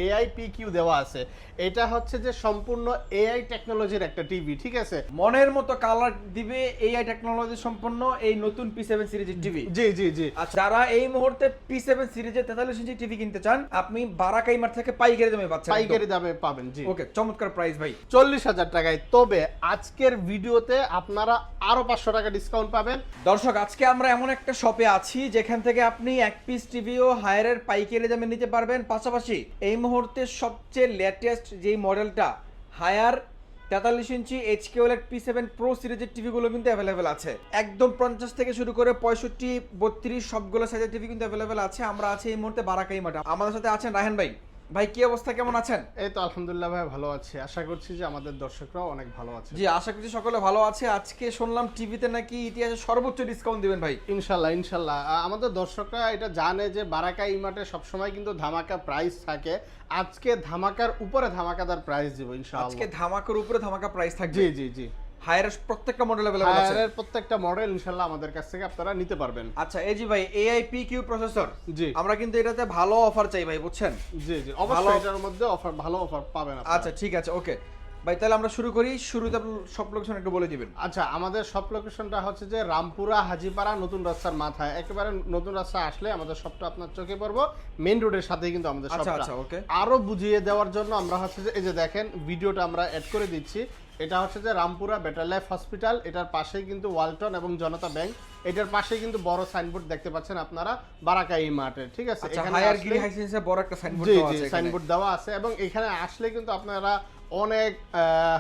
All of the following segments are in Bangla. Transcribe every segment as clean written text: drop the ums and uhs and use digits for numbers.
এআই পিকিউ দেওয়া আছে। এটা হচ্ছে যে সম্পূর্ণ এআই টেকনোলজির একটা টিভি, ঠিক আছে? মনের মতো কালার দিবে এআই টেকনোলজি সম্পন্ন এই নতুন P7 সিরিজের টিভি। জি জি জি। আচ্ছা, যারা এই মুহূর্তে P7 সিরিজের 43 ইঞ্চি টিভি কিনতে চান, আপনি বারাকাইমার থেকে পাইকারি দামে পাচ্ছেন। পাইকারি দামে পাবেন। জি ওকে, চমৎকার প্রাইস ভাই, 40,000 টাকায়। তবে আজকের ভিডিওতে আপনারা আরো 500 টাকা ডিসকাউন্ট পাবেন। দর্শক আজকে আমরা এমন একটা শপে আছি যেখান থেকে আপনি এক পিস টিভিও হায়ারের পাইকারি দামে নিতে পারবেন। পাশাপাশি এই মুহূর্তে সবচেয়ে লেটেস্ট যেই মডেলটা হায়ার 43 ইঞ্চি HQLED P7 Pro সিরিজের টিভিগুলো কিন্তু অ্যাভেলেবেল আছে। একদম 50 থেকে শুরু করে 65, 32 সবগুলো সাইজের টিভি কিন্তু অ্যাভেলেবেল আছে। আমরা আছি এই মুহূর্তে বারাকাইমাটা। আমাদের সাথে আছেন রায়হান ভাই। ভাই কি অবস্থা, কেমন আছেন? এই তো আলহামদুলিল্লাহ ভাই, ভালো আছি। আশা করছি যে আমাদের দর্শকরাও অনেক ভালো আছে। জি, আশা করছি সকলে ভালো আছে। আজকে শুনলাম টিভিতে নাকি ইতিহাসে সর্বোচ্চ ডিসকাউন্ট দিবেন ভাই। ইনশাল্লাহ ইনশাল্লাহ। আমাদের দর্শকরা এটা জানে যে বারাকা ইমার্টে সবসময় কিন্তু ধামাকা প্রাইস থাকে। আজকে ধামাকার উপরে ধামাকাদার প্রাইস দিব ইনশাআল্লাহ। আজকে ধামাকার উপরে ধামাকা প্রাইস থাকবে। জি জি জি। হায়ারের প্রত্যেকটা মডেল अवेलेबल আছে। হায়ারের প্রত্যেকটা মডেল ইনশাআল্লাহ আমাদের কাছ থেকে আপনারা নিতে পারবেন। আচ্ছা, এই জি ভাই AIPQ প্রসেসর। জি। আমরা কিন্তু এটাতে ভালো অফার চাই ভাই, বুঝছেন? জি জি, অবশ্যই এটার মধ্যে অফার, ভালো অফার পাবেন আপনারা। আচ্ছা ঠিক আছে, ওকে ভাই, তাহলে আমরা শুরু করি। শুরুতে সব লোকেশন একটু বলে দিবেন। আচ্ছা, আমাদের সব লোকেশনটা হচ্ছে যে রামপুরা হাজিপাড়া নতুন রাস্তার মাথায়, একেবারে নতুন রাস্তা আসলে আমাদের সবটা আপনার চোখে পড়বো। মেইন রোডের সাথেই কিন্তু আমাদের আচ্ছা সবটা। আচ্ছা, ওকে। আরো বুঝিয়ে দেওয়ার জন্য আমরা হচ্ছে যে এই যে দেখেন ভিডিওটা আমরা অ্যাড করে দিচ্ছি। এটা হচ্ছে যে রামপুরা বেটার লাইফ হসপিটাল, এটার পাশেই কিন্তু ওয়ালটন এবং জনতা ব্যাংক, এটার পাশেই কিন্তু বড় সাইনবোর্ড দেখতে পাচ্ছেন আপনারা বারাকা ইমার্টের, ঠিক আছে? আচ্ছা, হায়ার গিরি হাইসেন্সে বড় একটা সাইনবোর্ড জি দেওয়া জি, আছে এখানে। সাইনবোর্ড দেওয়া আছে এবং এখানে আসলে কিন্তু আপনারা অনেক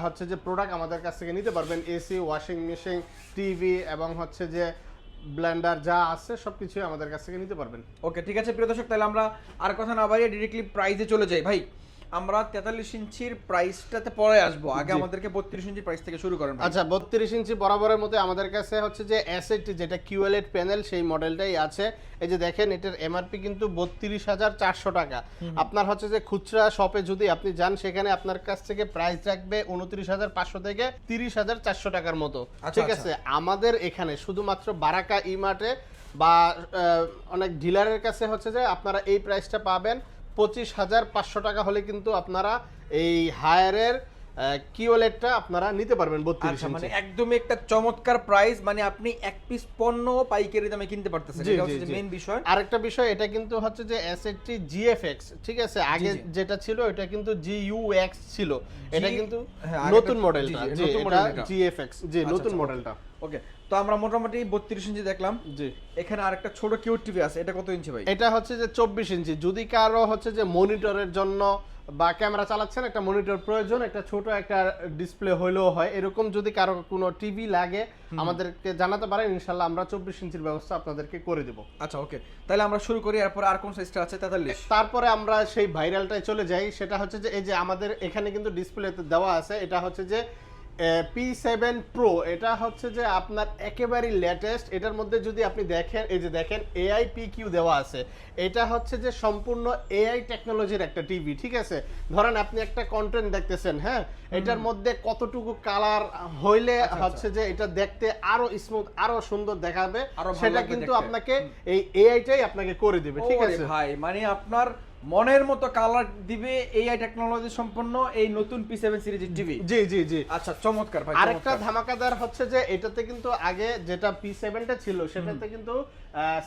হচ্ছে যে প্রোডাক্ট আমাদের কাছ থেকে নিতে পারবেন। এসি, ওয়াশিং মেশিন, টিভি এবং হচ্ছে যে ব্লেন্ডার যা আছে সবকিছুই আমাদের কাছ থেকে নিতে পারবেন। ওকে ঠিক আছে প্রিয় দর্শক, তাহলে আমরা আর কথা না বাড়িয়ে ডিরেক্টলি প্রাইসে চলে যাই। ভাই আমরা 43 ইঞ্চির প্রাইসটাতে পরে আসবো, আগে আমাদেরকে 32 ইঞ্চি প্রাইস থেকে শুরু করেন। আচ্ছা, 32 ইঞ্চি বরাবরের মধ্যে আমাদের কাছে হচ্ছে যে এসএটি যেটা QLED প্যানেল সেই মডেলটাই আছে। এই যে দেখেন এটার এমআরপি কিন্তু 32,400 টাকা। আপনার হচ্ছে যে খুচরা শপে যদি আপনি যান সেখানে আপনার কাছ থেকে প্রাইস রাখবে 29,500 থেকে 30,400 টাকার মতো, ঠিক আছে? আমাদের এখানে শুধুমাত্র বারাকা ইমার্টে বা অনেক ডিলারের কাছে হচ্ছে যে আপনারা এই প্রাইসটা পাবেন 25,500 টাকা হলে কিন্তু আপনারা এই হায়ারের কিওলেটটা আপনারা নিতে পারবেন 32 ইঞ্চি। মানে একদমই একটা চমৎকার প্রাইস, মানে আপনি এক পিস পণ্য পাইকারি দামে কিনতে পারতেছেন, এটা হচ্ছে মেইন বিষয়। আরেকটা বিষয়, এটা কিন্তু হচ্ছে যে এসএটি GFX, ঠিক আছে? আগে যেটা ছিল এটা কিন্তু GUX ছিল, এটা কিন্তু নতুন মডেলটা, জি এটা GFX, জি নতুন মডেলটা। ওকে, তো আমরা মোটামুটি 32 ইঞ্চি দেখলাম। জি, এখানে আরেকটা ছোট কিউট টিভি আছে, এটা কত ইঞ্চি ভাই? এটা হচ্ছে যে 24 ইঞ্চি। যদি কারো হচ্ছে যে মনিটরের জন্য বা ক্যামেরা চালাচ্ছেন একটা মনিটর প্রয়োজন, একটা ছোট একটা ডিসপ্লে হইলেও হয়, এরকম যদি কারো কোনো টিভি লাগে আমাদেরকে জানাতে পারেন, ইনশাআল্লাহ আমরা 24 ইঞ্চির ব্যবস্থা আপনাদেরকে করে দেব। আচ্ছা ওকে, তাহলে আমরা শুরু করি। এরপর আর কোন সাইজটা আছে? 43। তারপরে আমরা সেই ভাইরালটায় চলে যাই। সেটা হচ্ছে যে এই যে আমাদের এখানে কিন্তু ডিসপ্লেতে দেওয়া আছে, এটা হচ্ছে যে P7 Pro। এটা হচ্ছে যে আপনার একেবারেই লেটেস্ট। এটার মধ্যে যদি আপনি দেখেন, এই যে দেখেন AIPQ দেওয়া আছে। এটা হচ্ছে যে সম্পূর্ণ এআই টেকনোলজির একটা টিভি, ঠিক আছে? ধরেন আপনি একটা কন্টেন্ট দেখতেছেন, হ্যাঁ, এটার মধ্যে কতটুকু কালার হইলে হচ্ছে যে এটা দেখতে আরো স্মুথ, আরো সুন্দর দেখাবে, সেটা কিন্তু আপনাকে এই এআইটাই আপনাকে করে দিবে, ঠিক আছে ভাই? মানে আপনার মনের মতো কালার দিবে এআই টেকনোলজি সম্পন্ন এই নতুন P7 সিরিজের টিভি। জি জি জি, আচ্ছা চমৎকার ভাই। আরেকটা ধামাকাদার হচ্ছে যে এটাতে কিন্তু আগে যেটা P7টা ছিল সেটাতে কিন্তু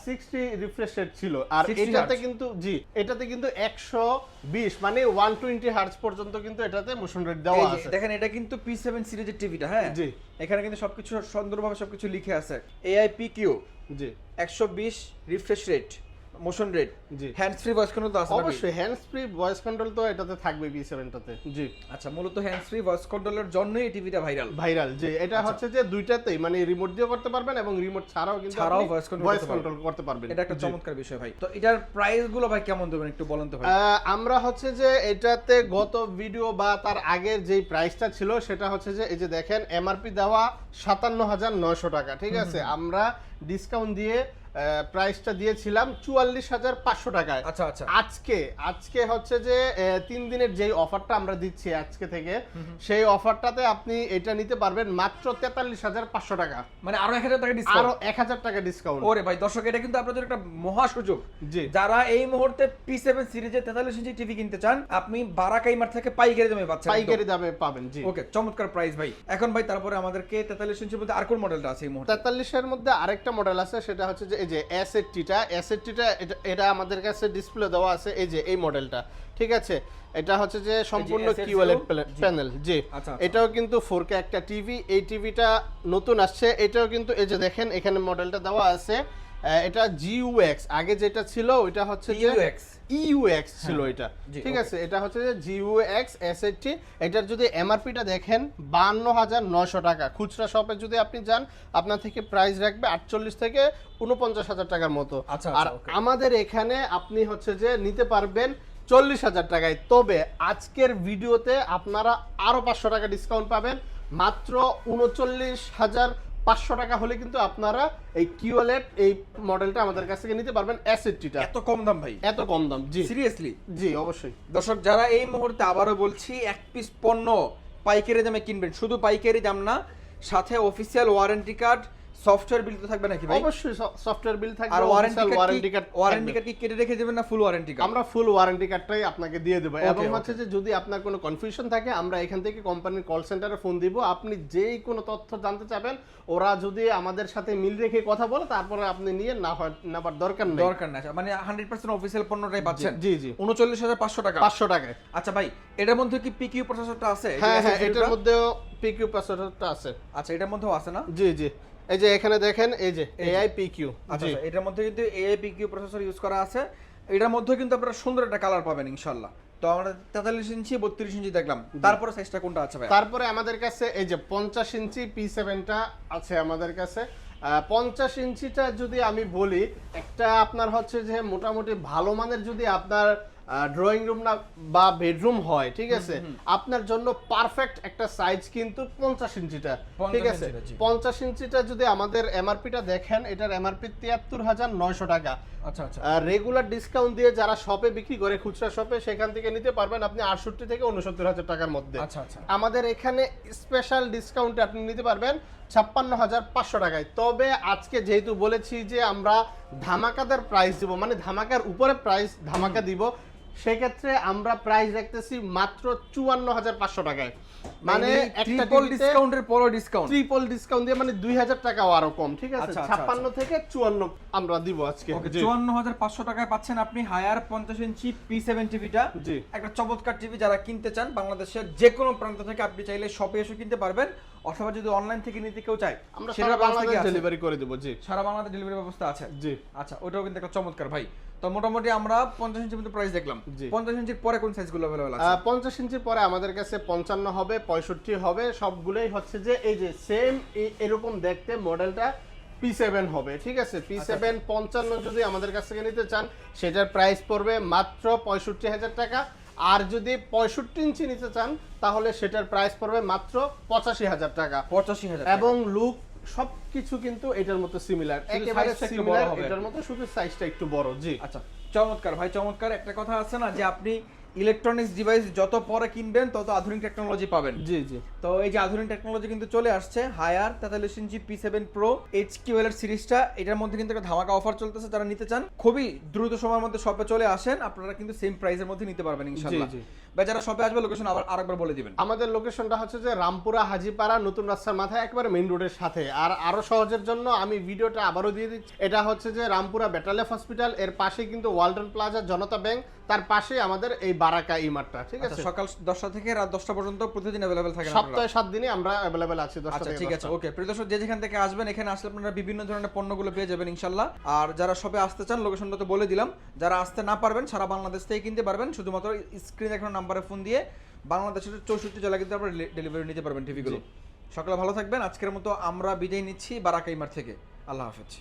60 রিফ্রেশ রেট ছিল, আর এটাতে কিন্তু জি এটাতে কিন্তু 120 মানে 120 হার্টজ পর্যন্ত কিন্তু এটাতে মোশন রেট দেওয়া আছে। দেখেন এটা কিন্তু P7 সিরিজের টিভিটা, হ্যাঁ জি, এখানে কিন্তু সবকিছু সুন্দরভাবে সবকিছু লিখে আছে। AIPQ জি 120 রিফ্রেশ রেট, মোশন রেট, জি, হ্যান্ডস ফ্রি ভয়েস কন্ট্রোল তো আছে। অবশ্যই হ্যান্ডস ফ্রি ভয়েস কন্ট্রোল তো এটাতে থাকবে P7টাতে। জি আচ্ছা, মূলত হ্যান্ডস ফ্রি ভয়েস কন্ট্রোলের জন্যই এই টিভিটা ভাইরাল। জি, এটা হচ্ছে যে দুইটাতেই মানে রিমোট দিয়ে করতে পারবেন এবং রিমোট ছাড়াও কিন্তু ভয়েস কন্ট্রোল করতে পারবেন। এটা একটা চমৎকার বিষয় ভাই। তো এটার প্রাইস গুলো ভাই কেমন দেবেন একটু বলেন তো ভাই। আমরা হচ্ছে যে এটাতে গত ভিডিও বা তার আগের যেই প্রাইসটা ছিল সেটা হচ্ছে যে এই যে দেখেন এমআরপি দেওয়া 57,900 টাকা, ঠিক আছে? আমরা ডিসকাউন্ট দিয়ে প্রাইসটা দিয়েছিলাম 44,500 টাকায়। আচ্ছা আচ্ছা। আজকে হচ্ছে যে 3 দিনের যেই অফারটা আমরা দিচ্ছি আজকে থেকে, সেই অফারটাতে আপনি এটা নিতে পারবেন মাত্র 43,500 টাকা, মানে আরো 1000 টাকা ডিসকাউন্ট। আরো 1000 টাকা ডিসকাউন্ট। ওরে ভাই দর্শক, এটা কিন্তু আপনাদের একটা মহা সুযোগ। জি। যারা এই মুহূর্তে P7 সিরিজের 43 ইঞ্চি টিভি কিনতে চান, আপনি বারাকাইমার থেকে পাইকারি দামে পাচ্ছেন। পাইকারি দামে পাবেন। জি। ওকে, চমৎকার প্রাইস ভাই। এখন ভাই তারপরে আমাদেরকে 43 ইঞ্চির মধ্যে আর কোন মডেলটা আছে এই মুহূর্তে? 43 এর মধ্যে আরেকটা মডেল আছে, সেটা হচ্ছে যে এই যে S80টা এটা আমাদের কাছে ডিসপ্লে দেওয়া আছে, এই যে এই মডেলটা, ঠিক আছে। এটা হচ্ছে যে সম্পূর্ণ QLED প্যানেল। জি। আচ্ছা। এটাও কিন্তু 4K একটা টিভি। এই টিভিটা নতুন আসছে, এটাও কিন্তু এই যে দেখেন এখানে মডেলটা দেওয়া আছে। এটা GUX, আগে যেটা ছিল ওইটা হচ্ছে যে EUX ছিল এটা, ঠিক আছে। এটা হচ্ছে যে GUX S80। এটার যদি MRPটা দেখেন 52,900 টাকা। খুচরা শপে যদি আপনি যান, আপনার থেকে প্রাইস রাখবে 48 থেকে 49,000 টাকার মতো। আচ্ছা, আর আমাদের এখানে আপনি হচ্ছে যে নিতে পারবেন 40,000 টাকায়। তবে আজকের ভিডিওতে আপনারা আরো 500 টাকা ডিসকাউন্ট পাবেন। মাত্র 39,500 টাকা হলে কিন্তু আপনারা এই QLED এই মডেলটা আমাদের কাছ থেকে নিতে পারবেন। S80টা এত কম দাম ভাই? এত কম দাম। জি সিরিয়াসলি? জি অবশ্যই। দর্শক, যারা এই মুহূর্তে, আবারও বলছি, এক পিস পণ্য পাইকারি দামে কিনবেন, শুধু পাইকারি দাম না, সাথে official warranty card, software bill তো থাকবে নাকি ভাই? অবশ্যই সফটওয়্যার বিল থাকবে। আর ওয়ারেন্টি কার্ড কি কেটে রেখে দিবেন না ফুল ওয়ারেন্টি কার্ড? আমরা ফুল ওয়ারেন্টি কার্ডটাই আপনাকে দিয়ে দেব। এবং হচ্ছে যে যদি আপনার কোনো কনফিউশন থাকে, আমরা এখান থেকে কোম্পানির কল সেন্টারে ফোন দিব। আপনি যেই কোনো তথ্য জানতে চাবেন, ওরা যদি আমাদের সাথে মিল রেখে কথা বলে, তারপরে আপনি নিয়ে নেবার দরকার নেই। মানে 100% অফিসিয়াল পণ্যটাই পাচ্ছেন। জি জি। 39,500 টাকা। 500 টাকায়। আচ্ছা ভাই, এটার মধ্যে কি PQ প্রসেসরটা আছে? হ্যাঁ, এটার মধ্যেও PQ প্রসেসরটা আছে। আচ্ছা, এটার মধ্যেও আছে না? জি জি। এই যে এখানে দেখেন, এই যে AI PQ। আচ্ছা, এটার মধ্যে কিন্তু AI PQ প্রসেসর ইউজ করা আছে। এটার মধ্যে কিন্তু আপনারা সুন্দর একটা কালার পাবেন ইনশাআল্লাহ। তো আমরা 43 ইঞ্চি 32 ইঞ্চি দেখলাম, তারপরে সাইজটা কোনটা আছে ভাই? তারপরে আমাদের কাছে এই যে 50 ইঞ্চি P7টা আছে আমাদের কাছে। 50 ইঞ্চিটা যদি আমি বলি, একটা আপনার হচ্ছে যে মোটামুটি ভালো মানের যদি আপনার ড্রয়িং রুম না বা বেডরুম হয়, ঠিক আছে, আপনার জন্য পারফেক্ট একটা সাইজ কিন্তু 50 ইঞ্চিটা, ঠিক আছে। 50 ইঞ্চিটা যদি আমাদের MRPটা দেখেন, এটার MRP 73,900 টাকা। আচ্ছা আচ্ছা। রেগুলার ডিসকাউন্ট দিয়ে যারা শপে বিক্রি করে, খুচরা শপে, সেখান থেকে নিতে পারবেন আপনি 68 থেকে 69,000 টাকার মধ্যে। আচ্ছা আচ্ছা। আমাদের এখানে স্পেশাল ডিসকাউন্টে আপনি নিতে পারবেন 56,500 টাকায়। তবে আজকে যেহেতু বলেছি যে আমরা ধামাকাদার প্রাইস দিব, মানে ধামাকার উপরে প্রাইস ধামাকা দিব, সেক্ষেত্রে আমরা প্রাইস রাখতেছি মাত্র 54,500 টাকায়। মানে একটা ট্রিপল ডিসকাউন্টের পরও ডিসকাউন্ট, ট্রিপল ডিসকাউন্ট দিয়ে, মানে 2,000 টাকাও আরো কম, ঠিক আছে। 56 থেকে 54 আমরা দিব আজকে। 54,500 টাকায় পাচ্ছেন আপনি হায়ার 50 ইঞ্চি P7 টিভিটা। জি। একটা চমৎকার টিভি যারা কিনতে চান, বাংলাদেশের যে কোনো প্রান্ত থেকে আপনি চাইলে শপে এসে কিনতে পারবেন, অথবা যদি অনলাইন থেকে নিতে কেউ চায়, আমরা সারা বাংলাদেশ ডেলিভারি করে দেব। জি, সারা বাংলাদেশ ডেলিভারি ব্যবস্থা আছে। জি। আচ্ছা, ওটাও কিন্তু একটা চমৎকার ভাই। তো মোটামুটি আমরা 50 ইঞ্চির মধ্যে প্রাইস দেখলাম। 50 ইঞ্চির পরে কোন সাইজগুলো अवेलेबल আছে? 50 ইঞ্চির পরে আমাদের কাছে 55 হবে, 65 হবে, সবগুলোই হচ্ছে যে এই যে সেম এরকম দেখতে মডেলটা P7 হবে, ঠিক আছে। P7 55 যদি আমাদের কাছ থেকে নিতে চান, সেটার প্রাইস পড়বে মাত্র 65,000 টাকা। আর যদি 65 ইঞ্চি নিতে চান, তাহলে সেটার প্রাইস পড়বে মাত্র 85,000 টাকা। 85,000। এবং লুক সবকিছু কিন্তু এটার মতো সিমিলার, একেবারে সিমিলার এটার মতো, শুধু সাইজটা একটু বড়। জি। আচ্ছা, চমৎকার ভাই, চমৎকার। একটা কথা আছে না যে আপনি ইলেকট্রনিক্স ডিভাইস যত পরে কিনবেন তত আধুনিক টেকনোলজি পাবেন। জি জি। তো এই যে আধুনিক টেকনোলজি কিন্তু চলে আসছে হায়ার 43 ইঞ্চি P7 Pro HQLED সিরিজটা। এটার মধ্যে কিন্তু একটা ধামাকা অফার চলতেছে, যারা নিতে চান খুবই দ্রুত সময়ের মধ্যে শপে চলে আসেন, আপনারা কিন্তু সেম প্রাইসের মধ্যে নিতে পারবেন ইনশাআল্লাহ। জি জি। বা যারা শপে আসবে, লোকেশন আরেকবার বলে দিবেন। আমাদের লোকেশনটা হচ্ছে যে রামপুরা হাজিপাড়া নতুন রাস্তার মাথায়, একবারে মেইন রোডের সাথে। আর আরো সহজের জন্য আমি ভিডিওটা আবারও দিয়ে দিচ্ছি। এটা হচ্ছে যে রামপুরা বেটালেফ হসপিটাল, এর পাশে কিন্তু ওয়ালটন প্লাজা, জনতা ব্যাংক, তার পাশে আমাদের এই বারাকা ইমারটা, ঠিক আছে। সকাল 10টা থেকে রাত 10টা পর্যন্ত প্রতিদিন अवेलेबल থাকে। সপ্তাহে 7 দিনই আমরা अवेलेबल আছি 10টা আচ্ছা, থেকে। ঠিক আছে, ওকে। প্রিয় দর্শক, যে যেখান থেকে আসবেন, এখানে আসলে আপনারা বিভিন্ন ধরনের পণ্যগুলো পেয়ে যাবেন ইনশাআল্লাহ। আর যারা শপে আসতে চান, লোকেশনটা তো বলে দিলাম। যারা আসতে না পারবেন, সারা বাংলাদেশ থেকে কিনতে পারবেন, শুধুমাত্র স্ক্রিনে দেখানো নম্বরে ফোন দিয়ে বাংলাদেশের 64 জেলা কিন্তু আপনারা ডেলিভারি নিতে পারবেন টিভিগুলো। সকলে ভালো থাকবেন। আজকের মতো আমরা বিদায় নিচ্ছি বারাকা ইমার থেকে। আল্লাহ হাফেজ।